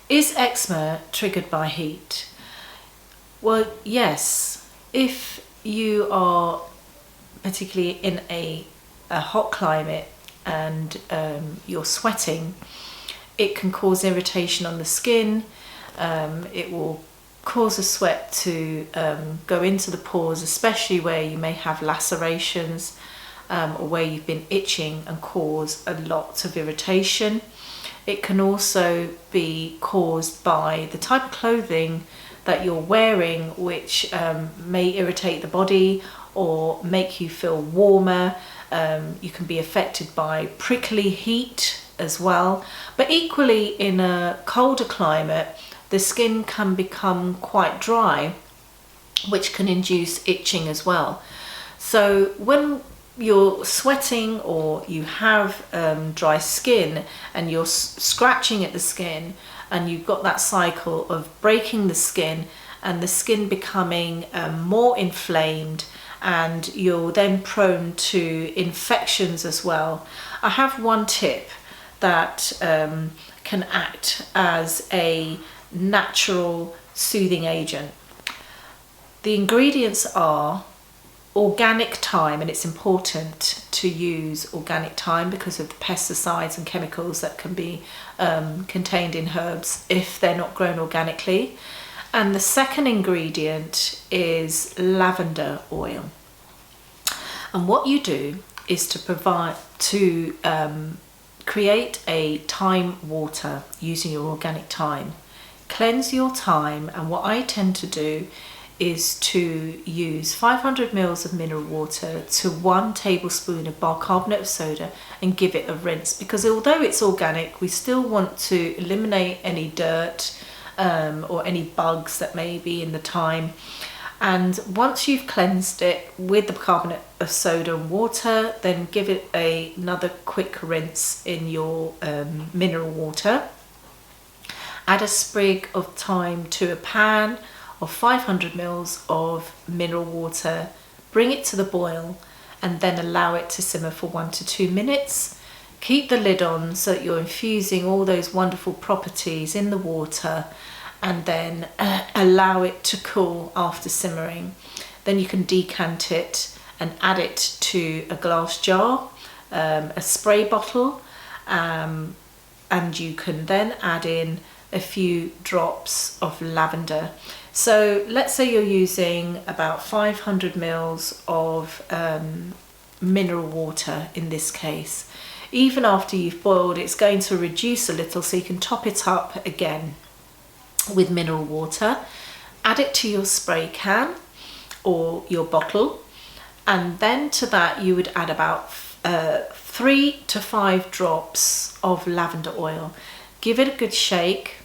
Is eczema triggered by heat? Well, yes. If you are particularly in a hot climate and you're sweating, it can cause irritation on the skin. It will cause the sweat to go into the pores, especially where you may have lacerations or where you've been itching, and cause a lot of irritation. It can also be caused by the type of clothing that you're wearing, which may irritate the body or make you feel warmer. You can be affected by prickly heat as well. But equally, in a colder climate, the skin can become quite dry, which can induce itching as well. So when you're sweating or you have dry skin and you're scratching at the skin, and you've got that cycle of breaking the skin and the skin becoming more inflamed, and you're then prone to infections as well, I have one tip that can act as a natural soothing agent. The ingredients are organic thyme, and it's important to use organic thyme because of the pesticides and chemicals that can be contained in herbs if they're not grown organically. And the second ingredient is lavender oil. And what you do is to create a thyme water using your organic thyme. Cleanse your thyme, and what I tend to do is to use 500 ml of mineral water to 1 tablespoon of bicarbonate of soda and give it a rinse, because although it's organic, we still want to eliminate any dirt or any bugs that may be in the thyme. And once you've cleansed it with the bicarbonate of soda and water, then give it another quick rinse in your mineral water. Add a sprig of thyme to a pan of 500 ml of mineral water, bring it to the boil, and then allow it to simmer for 1 to 2 minutes. Keep the lid on so that you're infusing all those wonderful properties in the water, and then allow it to cool after simmering. Then you can decant it and add it to a glass jar, a spray bottle, and you can then add in a few drops of lavender. So let's say you're using about 500 ml of mineral water in this case. Even after you've boiled, it's going to reduce a little, so you can top it up again with mineral water. Add it to your spray can or your bottle, and then to that you would add about 3 to 5 drops of lavender oil. Give it a good shake.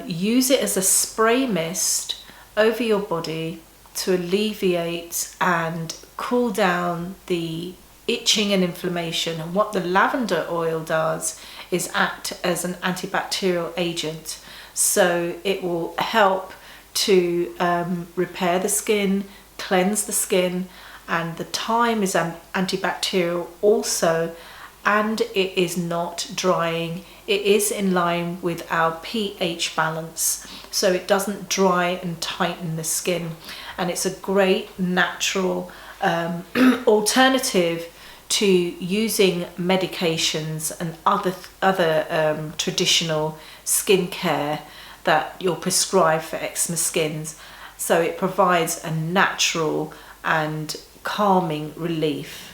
Use it as a spray mist over your body to alleviate and cool down the itching and inflammation. And what the lavender oil does is act as an antibacterial agent, so it will help to repair the skin, cleanse the skin, and the thyme is antibacterial also, and it is not drying. It is in line with our pH balance, so it doesn't dry and tighten the skin, and it's a great natural alternative to using medications and other traditional skincare that you're prescribed for eczema skins. So it provides a natural and calming relief.